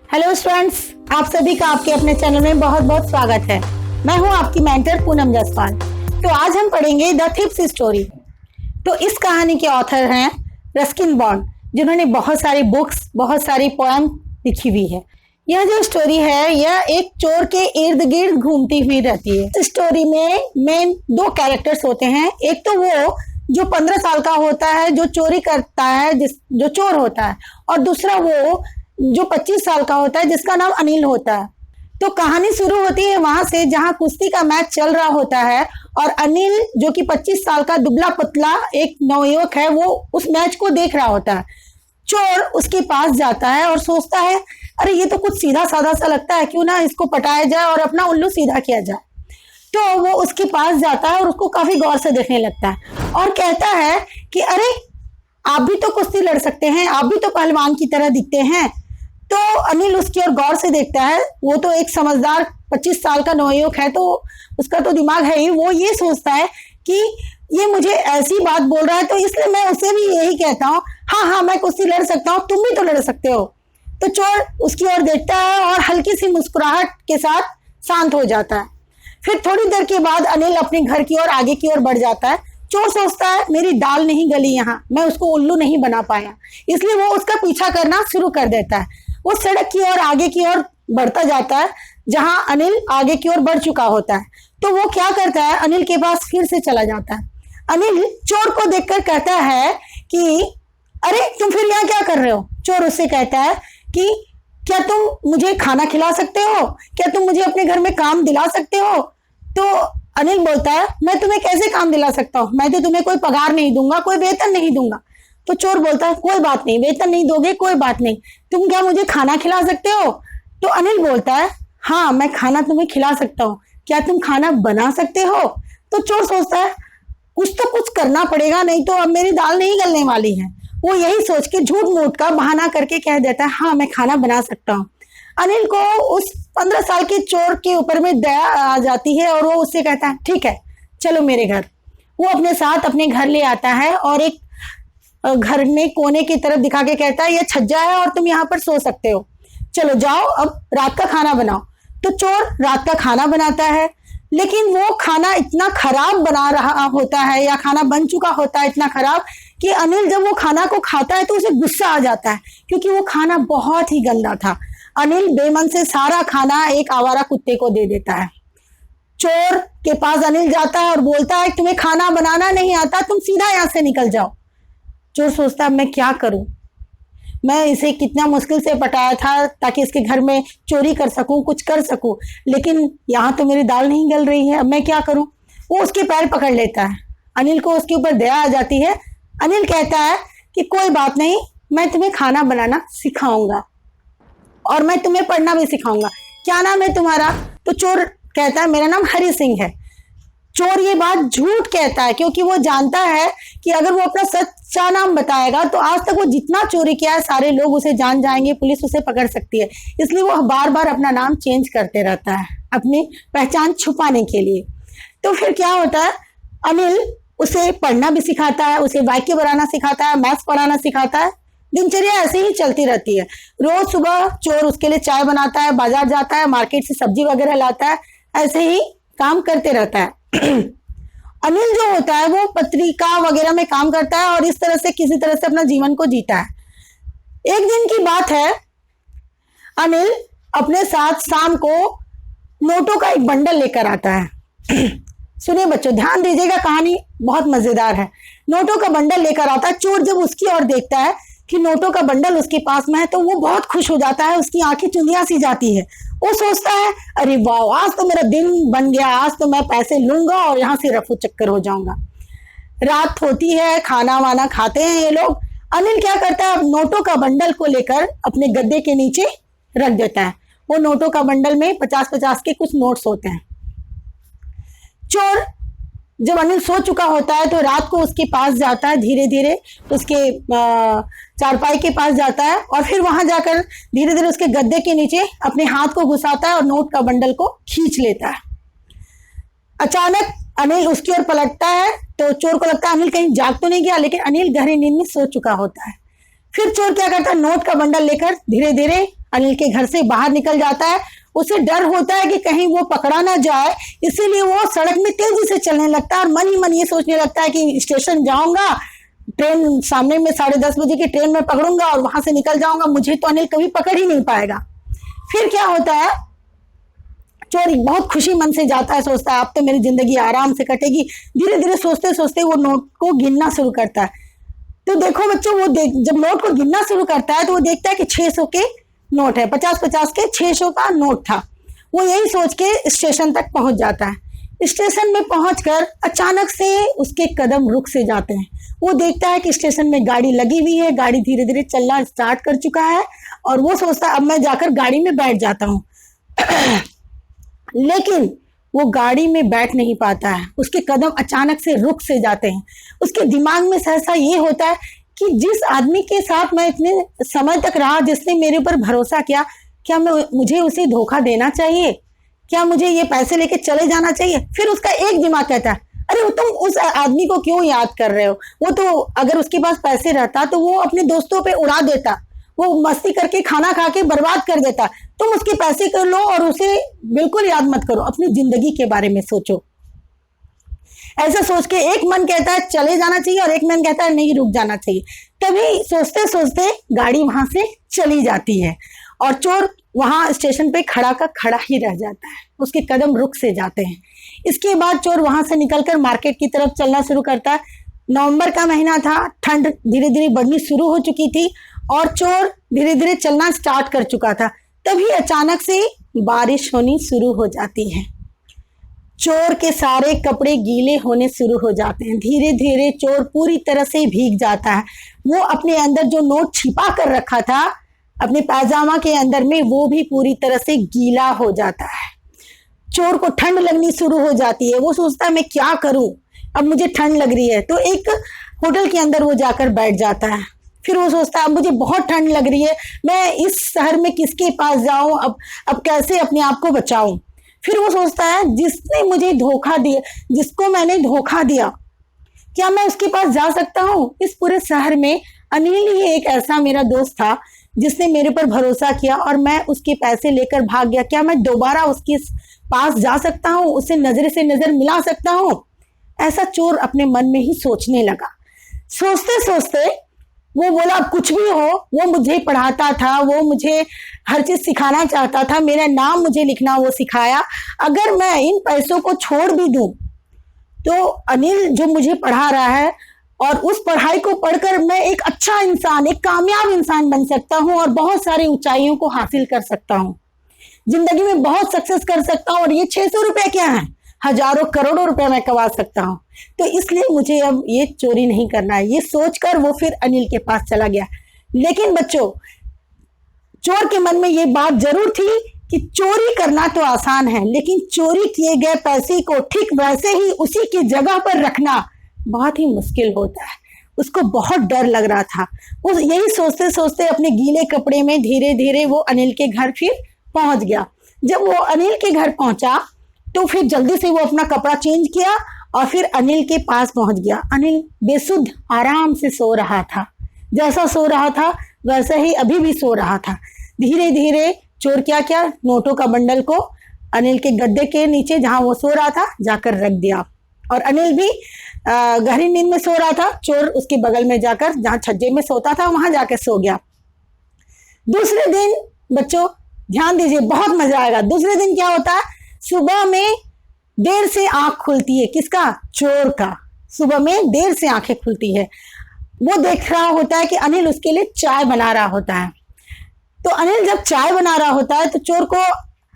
Hello students, आप सभी का आपके अपने चैनल में बहुत बहुत स्वागत है। मैं हूं आपकी मेंटर पूनम जसवाल। तो आज हम पढ़ेंगे द थिप्स स्टोरी। तो इस कहानी के ऑथर हैं रस्किन बॉन्ड, जिन्होंने बहुत सारी बुक्स, बहुत सारी पोएम लिखी हुई है। यह जो स्टोरी है यह एक चोर के इर्द गिर्द घूमती हुई रहती है। इस स्टोरी में मेन दो कैरेक्टर्स होते हैं। एक तो वो जो 15 साल का होता है, जो चोरी करता है, जो चोर होता है, और दूसरा वो जो 25 साल का होता है, जिसका नाम अनिल होता है। तो कहानी शुरू होती है वहां से जहां कुश्ती का मैच चल रहा होता है, और अनिल जो कि 25 साल का दुबला पतला एक नवयुवक है, वो उस मैच को देख रहा होता है। चोर उसके पास जाता है और सोचता है, अरे ये तो कुछ सीधा साधा सा लगता है, क्यों ना इसको पटाया जाए और अपना उल्लू सीधा किया जाए। तो वो उसके पास जाता है और उसको काफी गौर से देखने लगता है और कहता है कि अरे आप भी तो कुश्ती लड़ सकते हैं, आप भी तो पहलवान की तरह दिखते हैं। तो अनिल उसकी ओर गौर से देखता है। वो तो एक समझदार 25 साल का नवयुवक है, तो उसका तो दिमाग है ही। वो ये सोचता है कि ये मुझे ऐसी बात बोल रहा है, तो इसलिए मैं उसे भी यही कहता हूँ, हाँ हाँ मैं कुश्ती लड़ सकता हूँ, तुम भी तो लड़ सकते हो। तो चोर उसकी ओर देखता है और हल्की सी मुस्कुराहट के साथ शांत हो जाता है। फिर थोड़ी देर के बाद अनिल अपने घर की ओर आगे की ओर बढ़ जाता है। चोर सोचता है मेरी दाल नहीं गली यहाँ, मैं उसको उल्लू नहीं बना पाया, इसलिए वो उसका पीछा करना शुरू कर देता है। वो सड़क की ओर आगे की ओर बढ़ता जाता है जहां अनिल आगे की ओर बढ़ चुका होता है। तो वो क्या करता है, अनिल के पास फिर से चला जाता है। अनिल चोर को देखकर कहता है कि अरे तुम फिर यहाँ क्या कर रहे हो। चोर उससे कहता है कि क्या तुम मुझे खाना खिला सकते हो, क्या तुम मुझे अपने घर में काम दिला सकते हो। तो अनिल बोलता है मैं तुम्हें कैसे काम दिला सकता हूँ, मैं तो तुम्हें कोई पगार नहीं दूंगा, कोई वेतन नहीं दूंगा। तो चोर बोलता है कोई बात नहीं, वेतन नहीं दोगे कोई बात नहीं, तुम क्या मुझे खाना खिला सकते हो। तो अनिल बोलता है हाँ मैं खाना तुम्हें खिला सकता हूँ, क्या तुम खाना बना सकते हो। तो चोर सोचता है कुछ तो कुछ करना पड़ेगा, नहीं तो अब मेरी दाल नहीं गलने वाली है। वो यही सोच के झूठ मूठ का बहाना करके कह देता है हाँ मैं खाना बना सकता हूँ। अनिल को उस 15 साल के चोर के ऊपर में दया आ जाती है और वो उससे कहता है ठीक है चलो मेरे घर। वो अपने साथ अपने घर ले आता है और एक घर में कोने की तरफ दिखा के कहता है ये छज्जा है और तुम यहाँ पर सो सकते हो, चलो जाओ अब रात का खाना बनाओ। तो चोर रात का खाना बनाता है, लेकिन वो खाना इतना खराब बना रहा होता है, या खाना बन चुका होता है इतना खराब कि अनिल जब वो खाना को खाता है तो उसे गुस्सा आ जाता है, क्योंकि वो खाना बहुत ही गंदा था। अनिल बेमन से सारा खाना एक आवारा कुत्ते को दे देता है। चोर के पास अनिल जाता है और बोलता है तुम्हें खाना बनाना नहीं आता, तुम सीधा यहाँ से निकल जाओ। चोर सोचता है मैं क्या करूं, मैं इसे कितना मुश्किल से पटाया था ताकि इसके घर में चोरी कर सकूं, कुछ कर सकूं, लेकिन यहाँ तो मेरी दाल नहीं गल रही है, अब मैं क्या करूं। वो उसके पैर पकड़ लेता है। अनिल को उसके ऊपर दया आ जाती है। अनिल कहता है कि कोई बात नहीं, मैं तुम्हें खाना बनाना सिखाऊंगा और मैं तुम्हें पढ़ना भी सिखाऊंगा, क्या नाम है तुम्हारा। तो चोर कहता है मेरा नाम हरि सिंह है। चोर ये बात झूठ कहता है, क्योंकि वो जानता है कि अगर वो अपना सच्चा नाम बताएगा तो आज तक वो जितना चोरी किया है सारे लोग उसे जान जाएंगे, पुलिस उसे पकड़ सकती है। इसलिए वो बार बार अपना नाम चेंज करते रहता है अपनी पहचान छुपाने के लिए। तो फिर क्या होता है, अनिल उसे पढ़ना भी सिखाता है, उसे वाक्य बनाना सिखाता है, मैथ्स पढ़ाना सिखाता है। दिनचर्या ऐसे ही चलती रहती है। रोज सुबह चोर उसके लिए चाय बनाता है, बाजार जाता है, मार्केट से सब्जी वगैरह लाता है, ऐसे ही काम करते रहता है। अनिल जो होता है वो पत्रिका वगैरह में काम करता है और इस तरह से किसी तरह से अपना जीवन को जीता है। एक दिन की बात है, अनिल अपने साथ शाम को नोटों का एक बंडल लेकर आता है। सुनिए बच्चों, ध्यान दीजिएगा, कहानी बहुत मजेदार है। नोटों का बंडल लेकर आता है। चोर जब उसकी ओर देखता है कि नोटों का बंडल उसके पास में है तो वो बहुत खुश हो जाता है, उसकी आंखें चुंदियां सी जाती है। वो सोचता है अरे वाह, आज तो मेरा दिन बन गया, आज तो मैं पैसे लूंगा और यहाँ से रफू चक्कर हो जाऊंगा। रात होती है, खाना वाना खाते हैं ये लोग। अनिल क्या करता है, नोटों का बंडल को लेकर अपने गद्दे के नीचे रख देता है। वो नोटों का बंडल में 50-50 के कुछ नोट्स होते हैं। चोर जब अनिल सो चुका होता है तो रात को उसके पास जाता है, धीरे धीरे उसके चारपाई के पास जाता है और फिर वहां जाकर धीरे धीरे उसके गद्दे के नीचे अपने हाथ को घुसाता है और नोट का बंडल को खींच लेता है। अचानक अनिल उसकी ओर पलटता है तो चोर को लगता है अनिल कहीं जाग तो नहीं गया, लेकिन अनिल गहरी नींद में सो चुका होता है। फिर चोर क्या करता है, नोट का बंडल लेकर धीरे धीरे अनिल के घर से बाहर निकल जाता है। उसे डर होता है कि कहीं वो पकड़ा ना जाए, इसीलिए वो सड़क में तेजी से चलने लगता है और मन ही मन ये सोचने लगता है कि स्टेशन जाऊंगा, ट्रेन सामने में 10:30 बजे की ट्रेन में पकड़ूंगा और वहां से निकल जाऊंगा, मुझे तो अनिल कभी पकड़ ही नहीं पाएगा। फिर क्या होता है, चोर बहुत खुशी मन से जाता है, सोचता है अब तो मेरी जिंदगी आराम से कटेगी। धीरे धीरे सोचते सोचते वो नोट को गिनना शुरू करता है। तो देखो बच्चों, वो जब नोट को गिनना शुरू करता है तो वो देखता है कि 600 के नोट है, 50-50 के 600 का नोट था। वो यही सोच के स्टेशन तक पहुंच जाता है। स्टेशन में पहुंचकर अचानक से उसके कदम रुक से जाते हैं। वो देखता है कि स्टेशन में गाड़ी लगी हुई है, गाड़ी धीरे धीरे चलना स्टार्ट कर चुका है और वो सोचता है अब मैं जाकर गाड़ी में बैठ जाता हूँ। लेकिन वो गाड़ी में बैठ नहीं पाता है, उसके कदम अचानक से रुक से जाते हैं। उसके दिमाग में सहसा ये होता है कि जिस आदमी के साथ मैं इतने समय तक रहा, जिसने मेरे ऊपर भरोसा किया, क्या मुझे उसे धोखा देना चाहिए? क्या मुझे ये पैसे लेके चले जाना चाहिए? फिर उसका एक दिमाग कहता है अरे तुम उस आदमी को क्यों याद कर रहे हो? वो तो अगर उसके पास पैसे रहता तो वो अपने दोस्तों पे उड़ा देता, वो मस्ती करके खाना खा के बर्बाद कर देता। तुम उसके पैसे कर लो और उसे बिल्कुल याद मत करो, अपनी जिंदगी के बारे में सोचो। ऐसा सोच के एक मन कहता है चले जाना चाहिए और एक मन कहता है नहीं, रुक जाना चाहिए। तभी सोचते सोचते गाड़ी वहां से चली जाती है और चोर वहां स्टेशन पे खड़ा का खड़ा ही रह जाता है, उसके कदम रुक से जाते हैं। इसके बाद चोर वहां से निकलकर मार्केट की तरफ चलना शुरू करता है। नवंबर का महीना था, ठंड धीरे धीरे बढ़नी शुरू हो चुकी थी और चोर धीरे धीरे चलना स्टार्ट कर चुका था। तभी अचानक से बारिश होनी शुरू हो जाती है। चोर के सारे कपड़े गीले होने शुरू हो जाते हैं। धीरे धीरे चोर पूरी तरह से भीग जाता है। वो अपने अंदर जो नोट छिपा कर रखा था अपने पायजामा के अंदर में, वो भी पूरी तरह से गीला हो जाता है। चोर को ठंड लगनी शुरू हो जाती है। वो सोचता है मैं क्या करूं, अब मुझे ठंड लग रही है। तो एक होटल के अंदर वो जाकर बैठ जाता है। फिर वो सोचता है अब मुझे बहुत ठंड लग रही है, मैं इस शहर में किसके पास जाऊं, अब कैसे अपने आप को बचाऊं। फिर वो सोचता है जिसने मुझे धोखा दिया, जिसको मैंने धोखा दिया, क्या मैं उसके पास जा सकता हूँ? इस पूरे शहर में अनिल ही एक ऐसा मेरा दोस्त था जिसने मेरे पर भरोसा किया और मैं उसके पैसे लेकर भाग गया। क्या मैं दोबारा उसके पास जा सकता हूँ, उसे नजर से नजर मिला सकता हूँ? ऐसा चोर अपने मन में ही सोचने लगा। सोचते सोचते वो बोला अब कुछ भी हो, वो मुझे पढ़ाता था, वो मुझे हर चीज सिखाना चाहता था, मेरा नाम मुझे लिखना वो सिखाया। अगर मैं इन पैसों को छोड़ भी दूं तो अनिल जो मुझे पढ़ा रहा है और उस पढ़ाई को पढ़कर मैं एक अच्छा इंसान, एक कामयाब इंसान बन सकता हूं और बहुत सारी ऊंचाइयों को हासिल कर सकता हूं, जिंदगी में बहुत सक्सेस कर सकता हूं। और ये 600 रुपए क्या है, हजारों करोड़ों रुपए मैं कमा सकता हूँ। तो इसलिए मुझे अब ये चोरी नहीं करना है। ये सोचकर वो फिर अनिल के पास चला गया। लेकिन बच्चों, चोर के मन में ये बात जरूर थी कि चोरी करना तो आसान है, लेकिन चोरी किए गए पैसे को ठीक वैसे ही उसी की जगह पर रखना बहुत ही मुश्किल होता है। उसको बहुत डर लग रहा था। वो यही सोचते सोचते अपने गीले कपड़े में धीरे धीरे वो अनिल के घर फिर पहुंच गया। जब वो अनिल के घर पहुंचा तो फिर जल्दी से वो अपना कपड़ा चेंज किया और फिर अनिल के पास पहुंच गया। अनिल बेसुध आराम से सो रहा था, जैसा सो रहा था वैसा ही अभी भी सो रहा था। धीरे धीरे चोर क्या किया, नोटों का बंडल को अनिल के गद्दे के नीचे जहां वो सो रहा था जाकर रख दिया और अनिल भी गहरी नींद में सो रहा था। चोर उसके बगल में जाकर जहां छज्जे में सोता था वहां जाकर सो गया। दूसरे दिन बच्चों ध्यान दीजिए, बहुत मजा आएगा। दूसरे दिन क्या होता है, सुबह में देर से आंख खुलती है। किसका? चोर का। सुबह में देर से आंखें खुलती है। वो देख रहा होता है कि अनिल उसके लिए चाय बना रहा होता है। तो अनिल जब चाय बना रहा होता है तो चोर को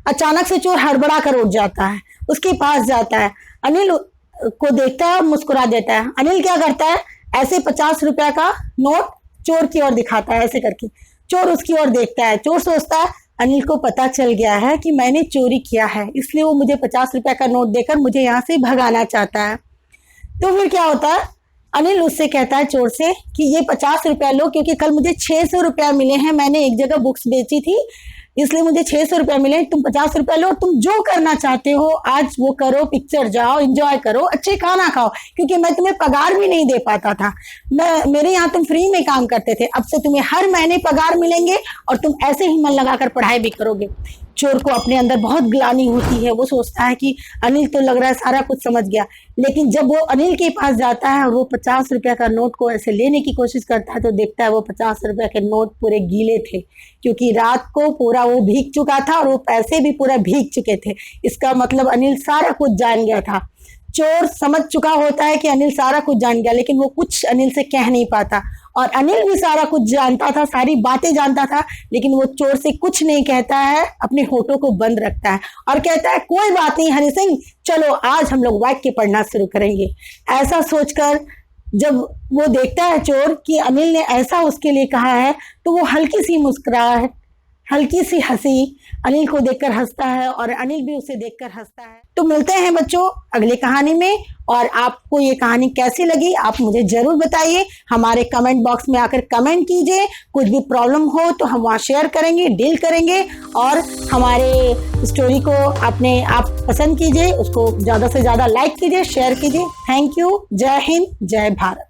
अचानक से चोर हड़बड़ा कर उठ जाता है, उसके पास जाता है, अनिल को देखता है, मुस्कुरा देता है। अनिल क्या करता है, ऐसे 50 रुपया का नोट चोर की ओर दिखाता है, ऐसे करके। चोर उसकी ओर देखता है। चोर सोचता है अनिल को पता चल गया है कि मैंने चोरी किया है, इसलिए वो मुझे 50 रुपया का नोट देकर मुझे यहाँ से भगाना चाहता है। तो फिर क्या होता है, अनिल उससे कहता है चोर से कि ये 50 रुपया लो, क्योंकि कल मुझे 600 रुपया मिले हैं, मैंने एक जगह बुक्स बेची थी, इसलिए मुझे 600 रुपया मिले, तुम 50 रुपया लो, तुम जो करना चाहते हो आज वो करो, पिक्चर जाओ, एंजॉय करो, अच्छे खाना खाओ, क्योंकि मैं तुम्हें पगार भी नहीं दे पाता था। मेरे यहाँ तुम फ्री में काम करते थे, अब से तुम्हें हर महीने पगार मिलेंगे और तुम ऐसे ही मन लगाकर पढ़ाई भी करोगे। चोर को अपने अंदर बहुत ग्लानि होती है, वो सोचता है कि अनिल तो लग रहा है सारा कुछ समझ गया, लेकिन जब वो अनिल के पास जाता है और वो 50 रुपया का नोट को ऐसे लेने की कोशिश करता है तो देखता है वो 50 रुपया के नोट पूरे गीले थे, क्योंकि रात को पूरा वो भीग चुका था और वो पैसे भी पूरा भीग चुके थे। इसका मतलब अनिल सारा कुछ जान गया था। चोर समझ चुका होता है कि अनिल सारा कुछ जान गया, लेकिन वो कुछ अनिल से कह नहीं पाता, और अनिल भी सारा कुछ जानता था, सारी बातें जानता था, लेकिन वो चोर से कुछ नहीं कहता है, अपने होठों को बंद रखता है और कहता है कोई बात नहीं हरि सिंह, चलो आज हम लोग वाक्य पढ़ना शुरू करेंगे। ऐसा सोचकर जब वो देखता है चोर कि अनिल ने ऐसा उसके लिए कहा है, तो वो हल्की सी मुस्कुराहट, हल्की सी हंसी अनिल को देखकर हंसता है और अनिल भी उसे देखकर हंसता है। तो मिलते हैं बच्चों अगली कहानी में, और आपको ये कहानी कैसी लगी आप मुझे जरूर बताइए, हमारे कमेंट बॉक्स में आकर कमेंट कीजिए। कुछ भी प्रॉब्लम हो तो हम वहाँ शेयर करेंगे, डील करेंगे, और हमारे स्टोरी को अपने आप पसंद कीजिए, उसको ज़्यादा से ज़्यादा लाइक कीजिए, शेयर कीजिए। Thank you. जय हिंद, जय भारत।